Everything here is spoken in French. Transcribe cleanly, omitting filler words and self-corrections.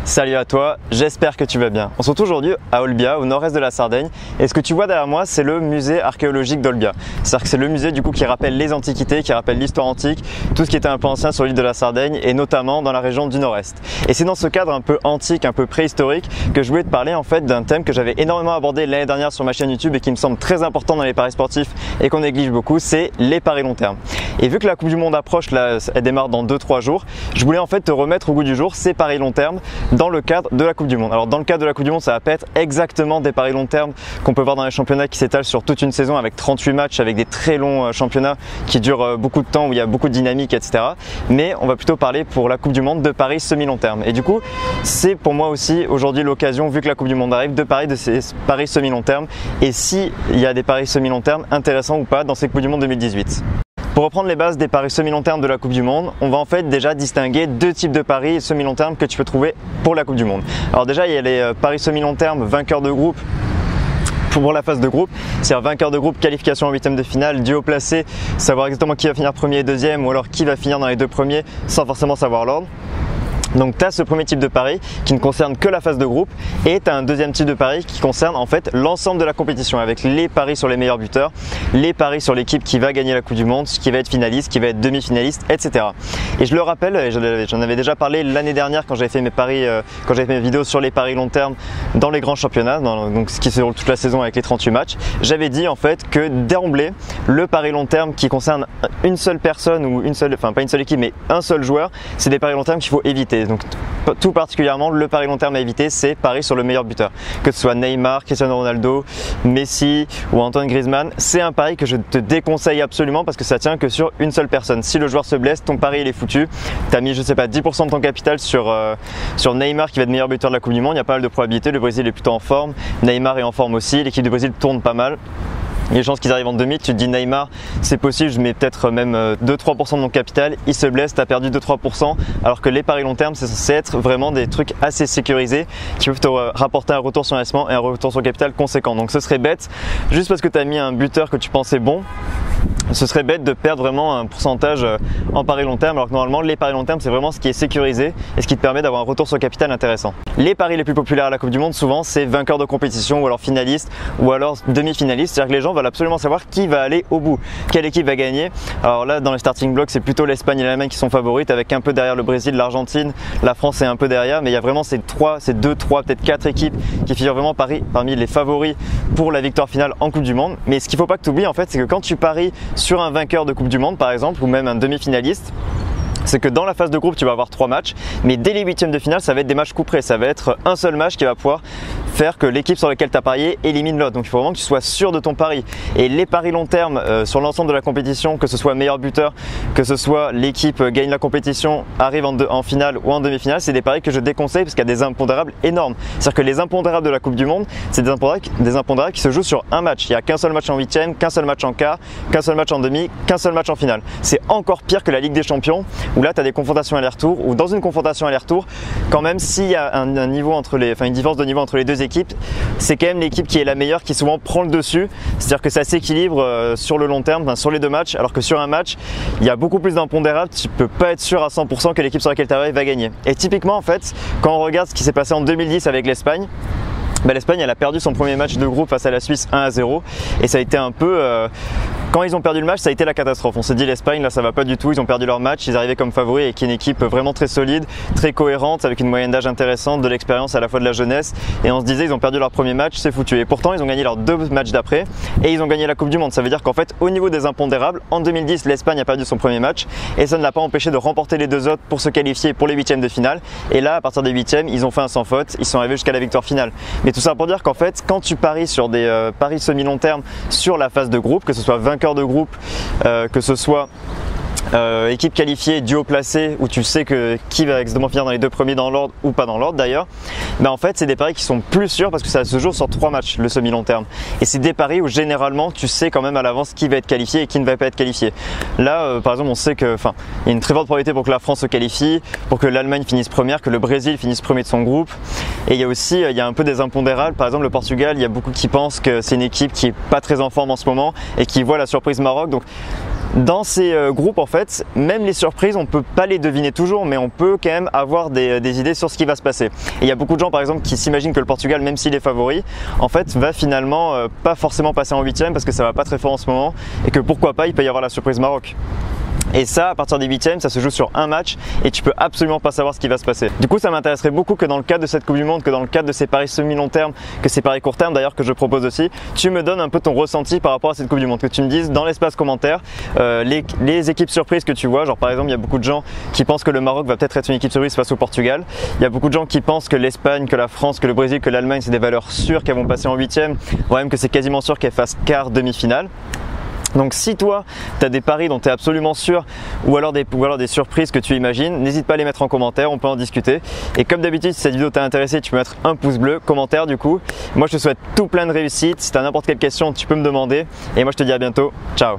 Salut à toi, j'espère que tu vas bien. On se retrouve aujourd'hui à Olbia, au nord-est de la Sardaigne. Et ce que tu vois derrière moi, c'est le musée archéologique d'Olbia. C'est-à-dire que c'est le musée du coup qui rappelle les antiquités, qui rappelle l'histoire antique, tout ce qui était un peu ancien sur l'île de la Sardaigne et notamment dans la région du nord-est. Et c'est dans ce cadre un peu antique, un peu préhistorique que je voulais te parler en fait d'un thème que j'avais énormément abordé l'année dernière sur ma chaîne YouTube et qui me semble très important dans les paris sportifs et qu'on néglige beaucoup, c'est les paris long terme. Et vu que la Coupe du Monde approche, là, elle démarre dans 2-3 jours, je voulais en fait te remettre au goût du jour ces paris long terme dans le cadre de la Coupe du Monde. Alors dans le cadre de la Coupe du Monde, ça va pas être exactement des paris long terme qu'on peut voir dans les championnats qui s'étalent sur toute une saison avec 38 matchs, avec des très longs championnats qui durent beaucoup de temps, où il y a beaucoup de dynamique, etc. Mais on va plutôt parler pour la Coupe du Monde de paris semi-long terme. Et du coup, c'est pour moi aussi aujourd'hui l'occasion, vu que la Coupe du Monde arrive, de parler de ces paris semi-long terme et s'il y a des paris semi-long terme intéressants ou pas dans ces Coupes du Monde 2018. Pour reprendre les bases des paris semi-long terme de la Coupe du Monde, on va en fait déjà distinguer deux types de paris semi-long terme que tu peux trouver pour la Coupe du Monde. Alors déjà, il y a les paris semi-long terme vainqueurs de groupe pour la phase de groupe, c'est-à-dire vainqueur de groupe, qualification en huitième de finale, duo placé, savoir exactement qui va finir premier et deuxième ou alors qui va finir dans les deux premiers sans forcément savoir l'ordre. Donc tu as ce premier type de pari qui ne concerne que la phase de groupe et tu as un deuxième type de pari qui concerne en fait l'ensemble de la compétition avec les paris sur les meilleurs buteurs, les paris sur l'équipe qui va gagner la Coupe du Monde, qui va être finaliste, qui va être demi-finaliste, etc. Et je le rappelle, et j'en avais déjà parlé l'année dernière quand j'avais fait mes paris, quand j'avais fait mes vidéos sur les paris long terme dans les grands championnats, donc ce qui se déroule toute la saison avec les 38 matchs, j'avais dit en fait que d'emblée le pari long terme qui concerne une seule personne ou une seule, enfin pas une seule équipe mais un seul joueur, c'est des paris long terme qu'il faut éviter. Donc tout particulièrement le pari long terme à éviter, c'est pari sur le meilleur buteur, que ce soit Neymar, Cristiano Ronaldo, Messi ou Antoine Griezmann. C'est un pari que je te déconseille absolument parce que ça tient que sur une seule personne. Si le joueur se blesse, ton pari il est foutu. Tu as mis je sais pas 10% de ton capital sur Neymar qui va être meilleur buteur de la Coupe du Monde. Il y a pas mal de probabilités, le Brésil est plutôt en forme, Neymar est en forme aussi, l'équipe du Brésil tourne pas mal. Il y a des chances qu'ils arrivent en demi, tu te dis Neymar, c'est possible, je mets peut-être même 2-3% de mon capital, il se blesse, tu as perdu 2-3%, alors que les paris long terme, c'est censé être vraiment des trucs assez sécurisés qui peuvent te rapporter un retour sur investissement et un retour sur capital conséquent. Donc ce serait bête, juste parce que tu as mis un buteur que tu pensais bon, ce serait bête de perdre vraiment un pourcentage en paris long terme, alors que normalement les paris long terme c'est vraiment ce qui est sécurisé et ce qui te permet d'avoir un retour sur capital intéressant. Les paris les plus populaires à la Coupe du Monde souvent c'est vainqueur de compétition ou alors finaliste ou alors demi-finaliste, c'est-à-dire que les gens veulent absolument savoir qui va aller au bout, quelle équipe va gagner. Alors là dans les starting blocks c'est plutôt l'Espagne et l'Allemagne qui sont favorites avec un peu derrière le Brésil, l'Argentine, la France est un peu derrière, mais il y a vraiment ces 2, 3, peut-être 4 équipes qui figurent vraiment parmi les favoris pour la victoire finale en Coupe du Monde. Mais ce qu'il ne faut pas que tu oublies en fait, c'est que quand tu paries sur un vainqueur de Coupe du Monde par exemple ou même un demi-finaliste, c'est que dans la phase de groupe tu vas avoir 3 matchs, mais dès les huitièmes de finale ça va être des matchs couperés, ça va être un seul match qui va pouvoir faire que l'équipe sur laquelle tu as parié élimine l'autre. Donc il faut vraiment que tu sois sûr de ton pari. Et les paris long terme sur l'ensemble de la compétition, que ce soit meilleur buteur, que ce soit l'équipe gagne la compétition, arrive en finale ou en demi-finale, c'est des paris que je déconseille parce qu'il y a des impondérables énormes. C'est-à-dire que les impondérables de la Coupe du Monde, c'est des impondérables qui se jouent sur un match. Il n'y a qu'un seul match en huitième, qu'un seul match en quart, qu'un seul match en demi, qu'un seul match en finale. C'est encore pire que la Ligue des Champions où là tu as des confrontations aller-retour, ou dans une confrontation aller-retour, quand même s'il y a un niveau une différence de niveau entre les deux équipes, c'est quand même l'équipe qui est la meilleure qui souvent prend le dessus, c'est-à-dire que ça s'équilibre sur le long terme, sur les deux matchs, alors que sur un match, il y a beaucoup plus d'impondérables, tu peux pas être sûr à 100% que l'équipe sur laquelle tu arrives va gagner. Et typiquement en fait, quand on regarde ce qui s'est passé en 2010 avec l'Espagne, l'Espagne elle a perdu son premier match de groupe face à la Suisse 1-0 et ça a été un peu quand ils ont perdu le match ça a été la catastrophe. On s'est dit l'Espagne là ça va pas du tout, ils ont perdu leur match, ils arrivaient comme favoris et qui est une équipe vraiment très solide, très cohérente avec une moyenne d'âge intéressante, de l'expérience à la fois de la jeunesse et on se disait ils ont perdu leur premier match, c'est foutu. Et pourtant ils ont gagné leurs 2 matchs d'après et ils ont gagné la Coupe du Monde. Ça veut dire qu'en fait au niveau des impondérables, en 2010 l'Espagne a perdu son premier match et ça ne l'a pas empêché de remporter les 2 autres pour se qualifier pour les huitièmes de finale et là à partir des huitièmes ils ont fait un sans faute, ils sont arrivés jusqu'à la victoire finale. Mais tout ça pour dire qu'en fait quand tu paries sur des paris semi-long terme sur la phase de groupe, que ce soit vainqueur de groupe, que ce soit équipe qualifiée, duo placé, où tu sais que qui va exactement finir dans les 2 premiers dans l'ordre ou pas dans l'ordre d'ailleurs, en fait c'est des paris qui sont plus sûrs parce que ça se joue sur 3 matchs le semi-long terme et c'est des paris où généralement tu sais quand même à l'avance qui va être qualifié et qui ne va pas être qualifié. Là par exemple on sait que il y a une très forte probabilité pour que la France se qualifie, pour que l'Allemagne finisse première, que le Brésil finisse premier de son groupe et il y a aussi un peu des impondérables. Par exemple le Portugal, il y a beaucoup qui pensent que c'est une équipe qui est pas très en forme en ce moment et qui voit la surprise Maroc. Donc Dans ces groupes en fait, même les surprises, on peut pas les deviner toujours, mais on peut quand même avoir des idées sur ce qui va se passer. Et il y a beaucoup de gens par exemple qui s'imaginent que le Portugal, même s'il est favori, en fait va finalement pas forcément passer en huitième parce que ça va pas très fort en ce moment et que pourquoi pas il peut y avoir la surprise Maroc. Et ça, à partir des huitièmes, ça se joue sur un match et tu peux absolument pas savoir ce qui va se passer. Du coup, ça m'intéresserait beaucoup que dans le cadre de cette Coupe du Monde, que dans le cadre de ces paris semi-long terme, que ces paris court terme d'ailleurs que je propose aussi, tu me donnes un peu ton ressenti par rapport à cette Coupe du Monde, que tu me dises dans l'espace commentaire les équipes surprises que tu vois. Genre par exemple, il y a beaucoup de gens qui pensent que le Maroc va peut-être être une équipe surprise face au Portugal. Il y a beaucoup de gens qui pensent que l'Espagne, que la France, que le Brésil, que l'Allemagne, c'est des valeurs sûres qu'elles vont passer en huitième, voire même que c'est quasiment sûr qu'elles fassent quart, demi-finale. Donc si toi, tu as des paris dont tu es absolument sûr ou alors des surprises que tu imagines, n'hésite pas à les mettre en commentaire, on peut en discuter. Et comme d'habitude, si cette vidéo t'a intéressé, tu peux mettre un pouce bleu, commentaire du coup. Moi je te souhaite tout plein de réussite, si tu as n'importe quelle question, tu peux me demander. Et moi je te dis à bientôt, ciao.